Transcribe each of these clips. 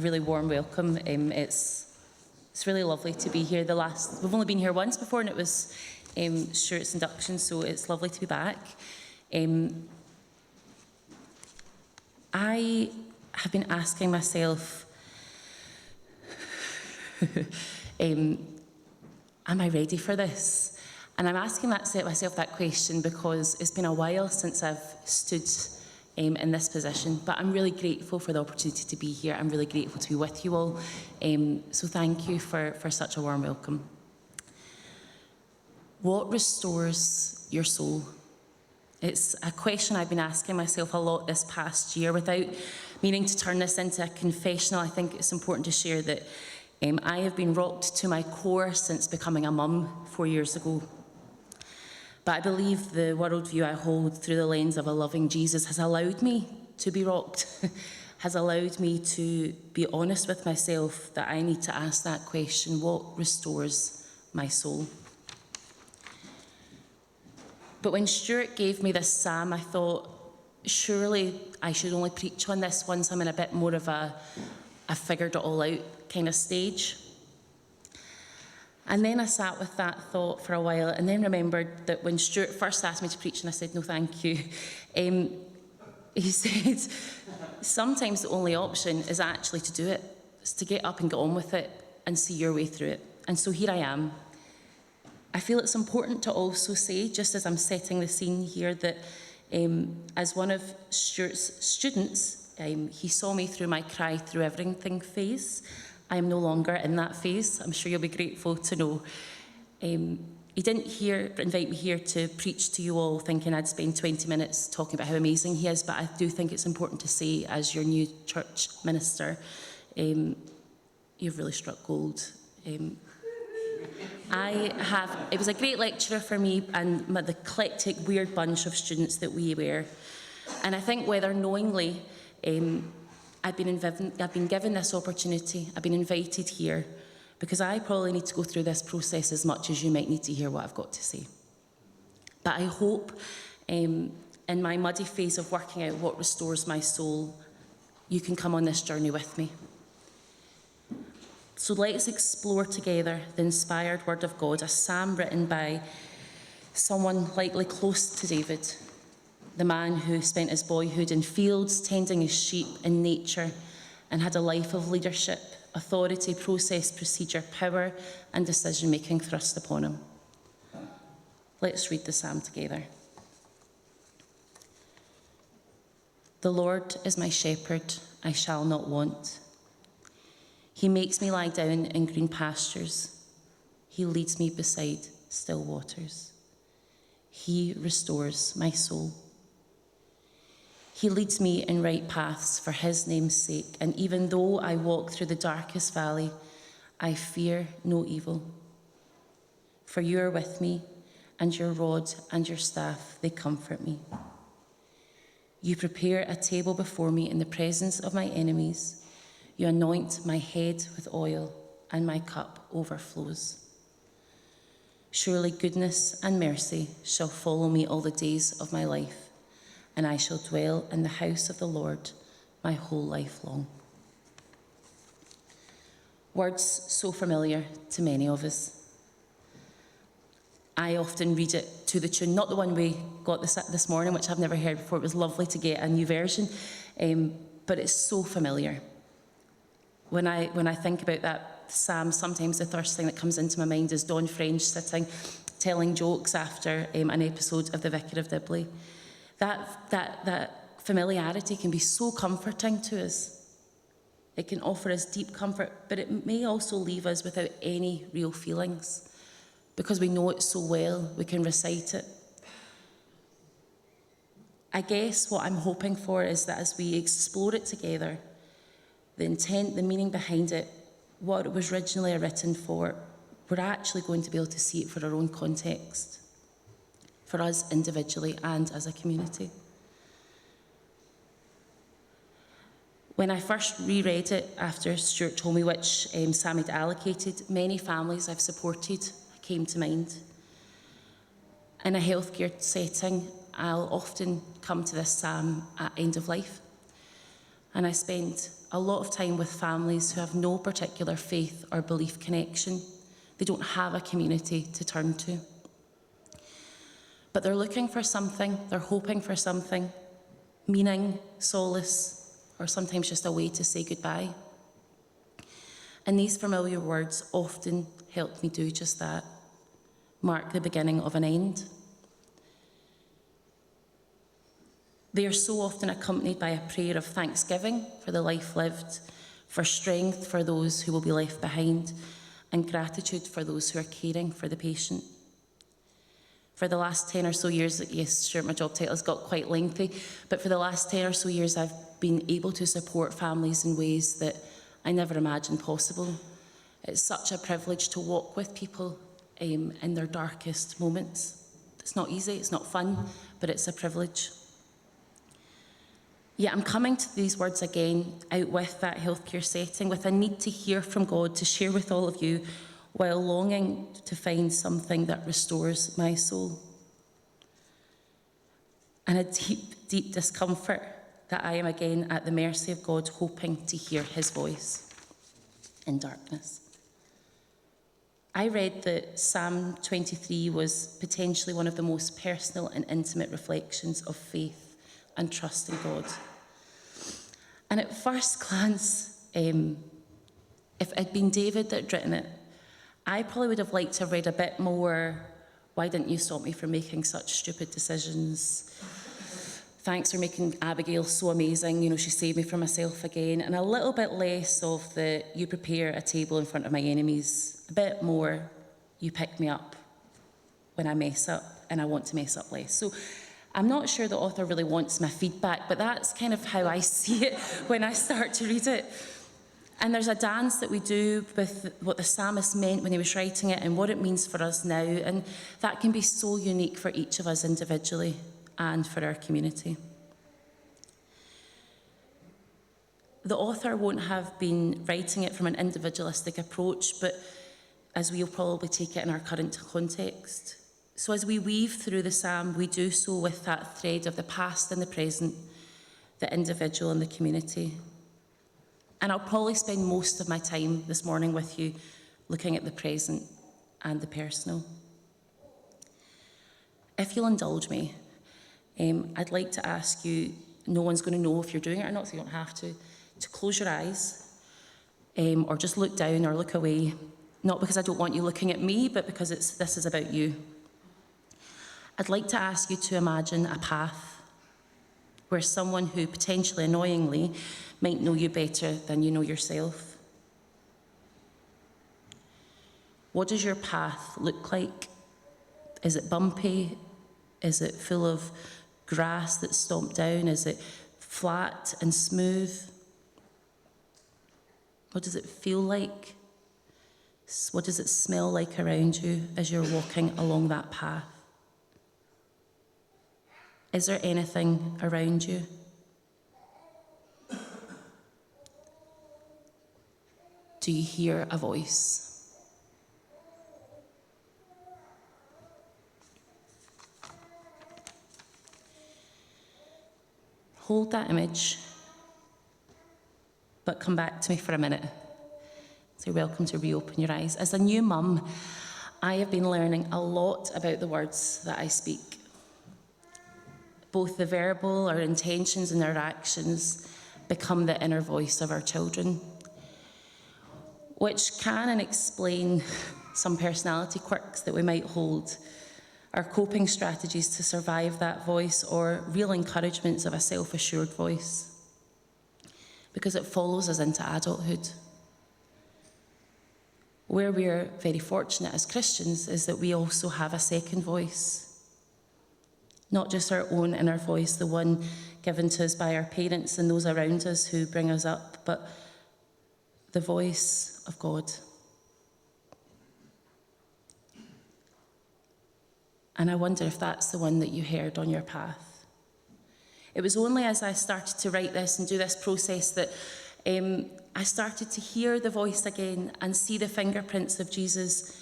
really warm welcome. It's really lovely to be here. We've only been here once before, and it was Stuart's induction, so it's lovely to be back. I have been asking myself, am I ready for this? And I'm asking myself that question because it's been a while since I've stood in this position, but I'm really grateful for the opportunity to be here. I'm really grateful to be with you all. So thank you for such a warm welcome. What restores your soul? It's a question I've been asking myself a lot this past year. Without meaning to turn this into a confessional, I think it's important to share that I have been rocked to my core since becoming a mum 4 years ago. But I believe the worldview I hold through the lens of a loving Jesus has allowed me to be rocked, has allowed me to be honest with myself that I need to ask that question: what restores my soul? But when Stuart gave me this psalm, I thought, surely I should only preach on this once I'm in a bit more of a figured it all out kind of stage. And then I sat with that thought for a while, and then remembered that when Stuart first asked me to preach, and I said, no, thank you, he said, sometimes the only option is actually to do it. It's to get up and get on with it and see your way through it. And so here I am. I feel it's important to also say, just as I'm setting the scene here, that as one of Stuart's students, he saw me through my cry through everything phase. I am no longer in that phase. I'm sure you'll be grateful to know. He didn't invite me here to preach to you all thinking I'd spend 20 minutes talking about how amazing he is, but I do think it's important to say, as your new church minister, you've really struck gold. It was a great lecturer for me and the eclectic, weird bunch of students that we were. And I think whether knowingly, I've been given this opportunity, I've been invited here, because I probably need to go through this process as much as you might need to hear what I've got to say. But I hope in my muddy phase of working out what restores my soul, you can come on this journey with me. So let's explore together the inspired word of God, a psalm written by someone likely close to David, the man who spent his boyhood in fields tending his sheep in nature and had a life of leadership, authority, process, procedure, power and decision-making thrust upon him. Let's read the psalm together. The Lord is my shepherd, I shall not want. He makes me lie down in green pastures. He leads me beside still waters. He restores my soul. He leads me in right paths for his name's sake, and even though I walk through the darkest valley, I fear no evil. For you are with me, and your rod and your staff, they comfort me. You prepare a table before me in the presence of my enemies. You anoint my head with oil, and my cup overflows. Surely goodness and mercy shall follow me all the days of my life, and I shall dwell in the house of the Lord my whole life long. Words so familiar to many of us. I often read it to the tune, not the one we got this morning, which I've never heard before. It was lovely to get a new version, but it's so familiar. When I think about that psalm, sometimes the first thing that comes into my mind is Don French sitting, telling jokes after an episode of The Vicar of Dibley. That familiarity can be so comforting to us. It can offer us deep comfort, but it may also leave us without any real feelings. Because we know it so well, we can recite it. I guess what I'm hoping for is that as we explore it together, the intent, the meaning behind it, what it was originally written for, we're actually going to be able to see it for our own context, for us individually and as a community. When I first reread it after Stuart told me which Sam had allocated, many families I've supported came to mind. In a healthcare setting, I'll often come to this psalm at end of life. And I spend a lot of time with families who have no particular faith or belief connection. They don't have a community to turn to. But they're looking for something, they're hoping for something, meaning, solace, or sometimes just a way to say goodbye. And these familiar words often help me do just that, mark the beginning of an end. They are so often accompanied by a prayer of thanksgiving for the life lived, for strength for those who will be left behind, and gratitude for those who are caring for the patient. For the last 10 or so years, yes, sure, my job title has got quite lengthy, but for the last 10 or so years, I've been able to support families in ways that I never imagined possible. It's such a privilege to walk with people in their darkest moments. It's not easy, it's not fun, but it's a privilege. Yet I'm coming to these words again out with that healthcare setting, with a need to hear from God, to share with all of you, while longing to find something that restores my soul. And a deep, deep discomfort that I am again at the mercy of God, hoping to hear his voice in darkness. I read that Psalm 23 was potentially one of the most personal and intimate reflections of faith and trust in God. And at first glance, if it had been David that had written it, I probably would have liked to have read a bit more, why didn't you stop me from making such stupid decisions? Thanks for making Abigail so amazing, she saved me from myself again. And a little bit less of the, you prepare a table in front of my enemies. A bit more, you pick me up when I mess up, and I want to mess up less. So I'm not sure the author really wants my feedback, but that's kind of how I see it when I start to read it. And there's a dance that we do with what the psalmist meant when he was writing it and what it means for us now. And that can be so unique for each of us individually and for our community. The author won't have been writing it from an individualistic approach, but as we'll probably take it in our current context. So as we weave through the psalm, we do so with that thread of the past and the present, the individual and the community. And I'll probably spend most of my time this morning with you looking at the present and the personal. If you'll indulge me, I'd like to ask you, no one's going to know if you're doing it or not, so you don't have to close your eyes or just look down or look away, not because I don't want you looking at me, but because this is about you. I'd like to ask you to imagine a path where someone who potentially annoyingly might know you better than you know yourself. What does your path look like? Is it bumpy? Is it full of grass that's stomped down? Is it flat and smooth? What does it feel like? What does it smell like around you as you're walking along that path? Is there anything around you? Do you hear a voice? Hold that image, but come back to me for a minute. So you're welcome to reopen your eyes. As a new mum, I have been learning a lot about the words that I speak. Both the verbal, our intentions and our actions become the inner voice of our children, which can explain some personality quirks that we might hold, our coping strategies to survive that voice, or real encouragements of a self-assured voice, because it follows us into adulthood. Where we're very fortunate as Christians is that we also have a second voice. Not just our own inner voice, the one given to us by our parents and those around us who bring us up, but the voice of God. And I wonder if that's the one that you heard on your path. It was only as I started to write this and do this process that I started to hear the voice again and see the fingerprints of Jesus,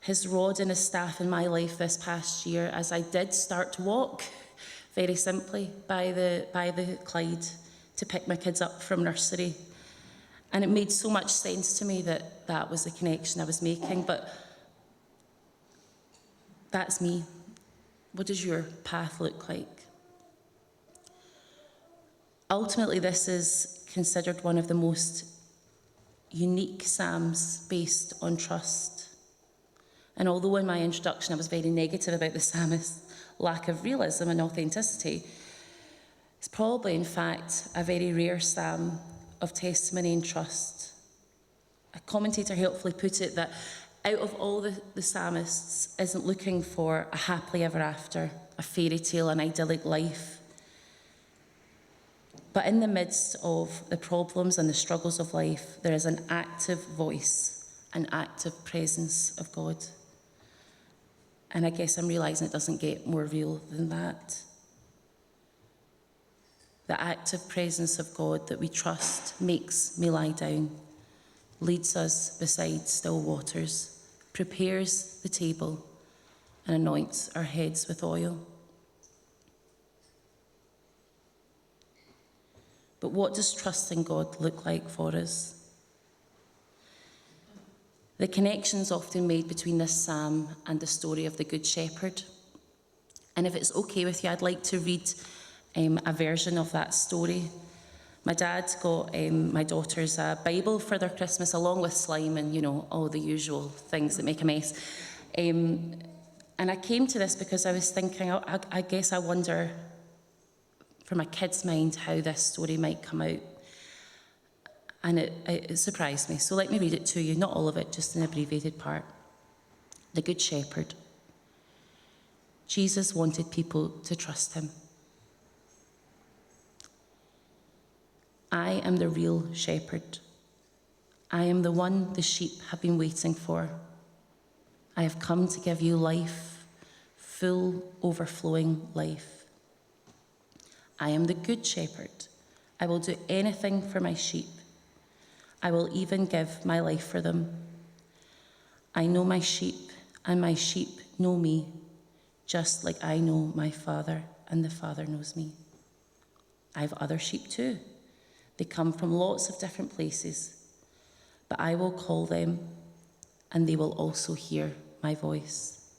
his rod and his staff in my life this past year, as I did start to walk, very simply, by the Clyde to pick my kids up from nursery. And it made so much sense to me that that was the connection I was making. But that's me. What does your path look like? Ultimately, this is considered one of the most unique psalms based on trust. And although in my introduction I was very negative about the psalmist's lack of realism and authenticity, it's probably, in fact, a very rare psalm of testimony and trust. A commentator helpfully put it that out of all the psalmists isn't looking for a happily ever after, a fairy tale, an idyllic life. But in the midst of the problems and the struggles of life, there is an active voice, an active presence of God. And I guess I'm realising it doesn't get more real than that. The active presence of God that we trust makes me lie down, leads us beside still waters, prepares the table, and anoints our heads with oil. But what does trusting God look like for us? The connection's often made between this psalm and the story of the Good Shepherd. And if it's okay with you, I'd like to read a version of that story. My dad got my daughters a Bible for their Christmas, along with slime and, all the usual things that make a mess. And I came to this because I was thinking, I guess I wonder, from a kid's mind, how this story might come out. And it surprised me. So let me read it to you, not all of it, just an abbreviated part. The Good Shepherd. Jesus wanted people to trust him. I am the real shepherd. I am the one the sheep have been waiting for. I have come to give you life, full, overflowing life. I am the good shepherd. I will do anything for my sheep. I will even give my life for them. I know my sheep, and my sheep know me, just like I know my Father, and the Father knows me. I have other sheep too. They come from lots of different places, but I will call them, and they will also hear my voice.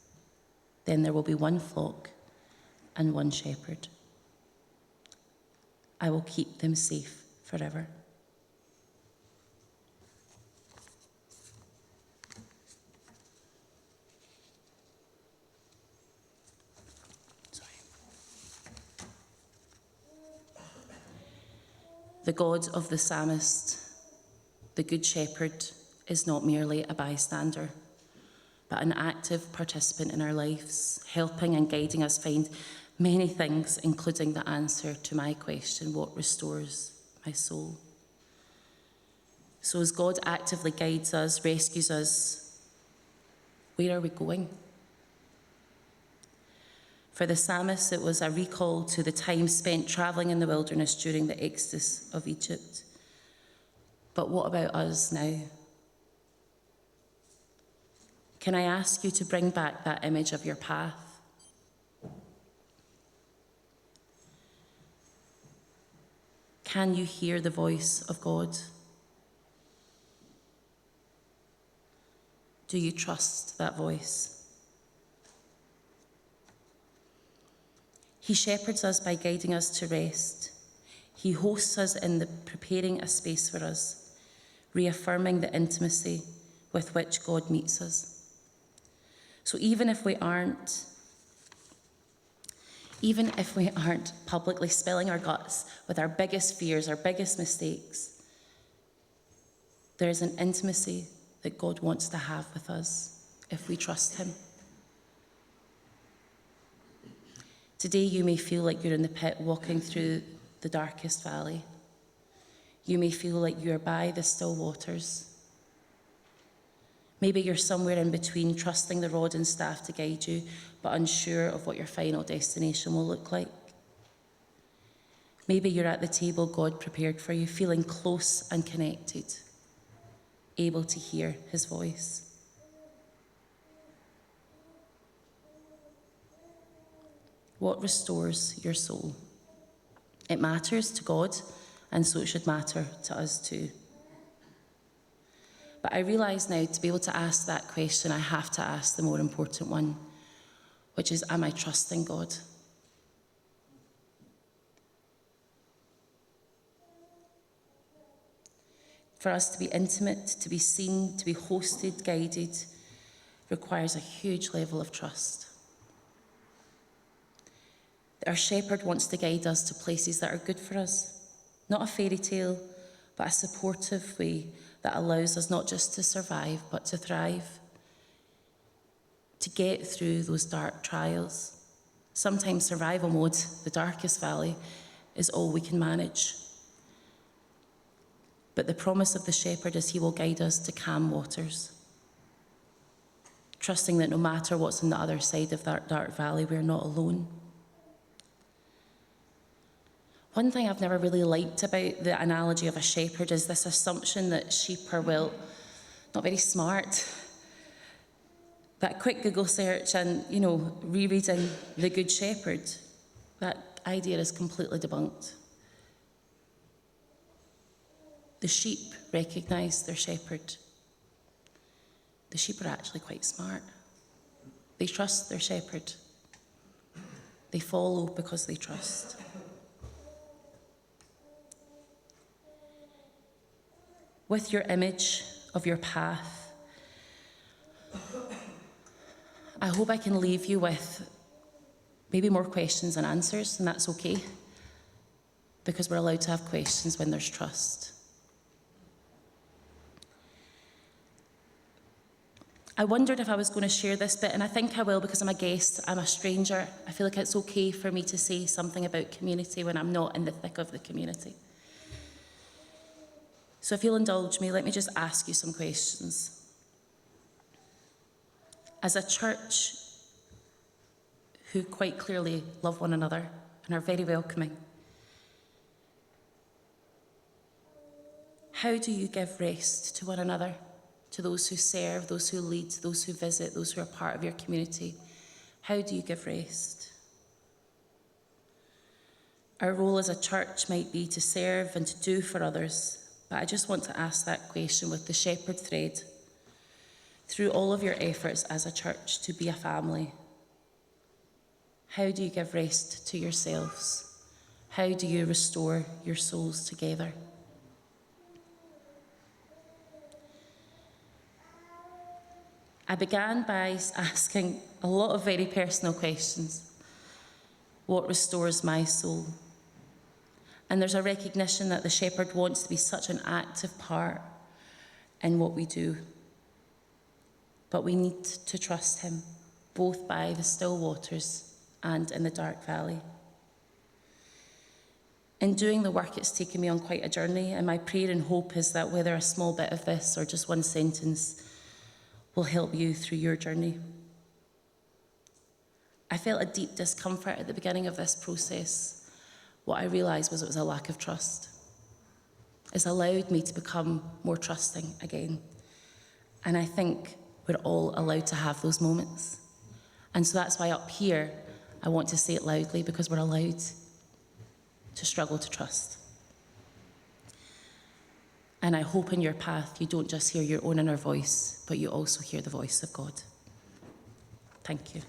Then there will be one flock and one shepherd. I will keep them safe forever. The God of the psalmist, the Good Shepherd, is not merely a bystander, but an active participant in our lives, helping and guiding us find many things, including the answer to my question, what restores my soul? So as God actively guides us, rescues us, where are we going? For the psalmist, it was a recall to the time spent travelling in the wilderness during the exodus of Egypt. But what about us now? Can I ask you to bring back that image of your path? Can you hear the voice of God? Do you trust that voice? He shepherds us by guiding us to rest. He hosts us in preparing a space for us, reaffirming the intimacy with which God meets us. So even if we aren't publicly spilling our guts with our biggest fears, our biggest mistakes, there is an intimacy that God wants to have with us if we trust him. Today you may feel like you're in the pit walking through the darkest valley. You may feel like you're by the still waters. Maybe you're somewhere in between, trusting the rod and staff to guide you, but unsure of what your final destination will look like. Maybe you're at the table God prepared for you, feeling close and connected, able to hear his voice. What restores your soul? It matters to God, and so it should matter to us too. But I realise now, to be able to ask that question, I have to ask the more important one, which is, am I trusting God? For us to be intimate, to be seen, to be hosted, guided, requires a huge level of trust. Our shepherd wants to guide us to places that are good for us, not a fairy tale, but a supportive way that allows us not just to survive, but to thrive, to get through those dark trials. Sometimes survival mode, the darkest valley, is all we can manage. But the promise of the shepherd is he will guide us to calm waters, trusting that no matter what's on the other side of that dark valley, we're not alone. One thing I've never really liked about the analogy of a shepherd is this assumption that sheep are, well, not very smart. That quick Google search and, rereading The Good Shepherd, that idea is completely debunked. The sheep recognise their shepherd. The sheep are actually quite smart. They trust their shepherd. They follow because they trust. With your image of your path, I hope I can leave you with maybe more questions than answers, and that's okay, because we're allowed to have questions when there's trust. I wondered if I was going to share this bit, and I think I will because I'm a guest, I'm a stranger. I feel like it's okay for me to say something about community when I'm not in the thick of the community. So if you'll indulge me, let me just ask you some questions. As a church who quite clearly love one another and are very welcoming, how do you give rest to one another, to those who serve, those who lead, those who visit, those who are part of your community? How do you give rest? Our role as a church might be to serve and to do for others, but I just want to ask that question with the shepherd thread. Through all of your efforts as a church to be a family, how do you give rest to yourselves? How do you restore your souls together? I began by asking a lot of very personal questions. What restores my soul? And there's a recognition that the shepherd wants to be such an active part in what we do. But we need to trust him, both by the still waters and in the dark valley. In doing the work, it's taken me on quite a journey, and my prayer and hope is that whether a small bit of this or just one sentence will help you through your journey. I felt a deep discomfort at the beginning of this process. What I realised was it was a lack of trust. It's allowed me to become more trusting again. And I think we're all allowed to have those moments. And so that's why up here, I want to say it loudly, because we're allowed to struggle to trust. And I hope in your path, you don't just hear your own inner voice, but you also hear the voice of God. Thank you.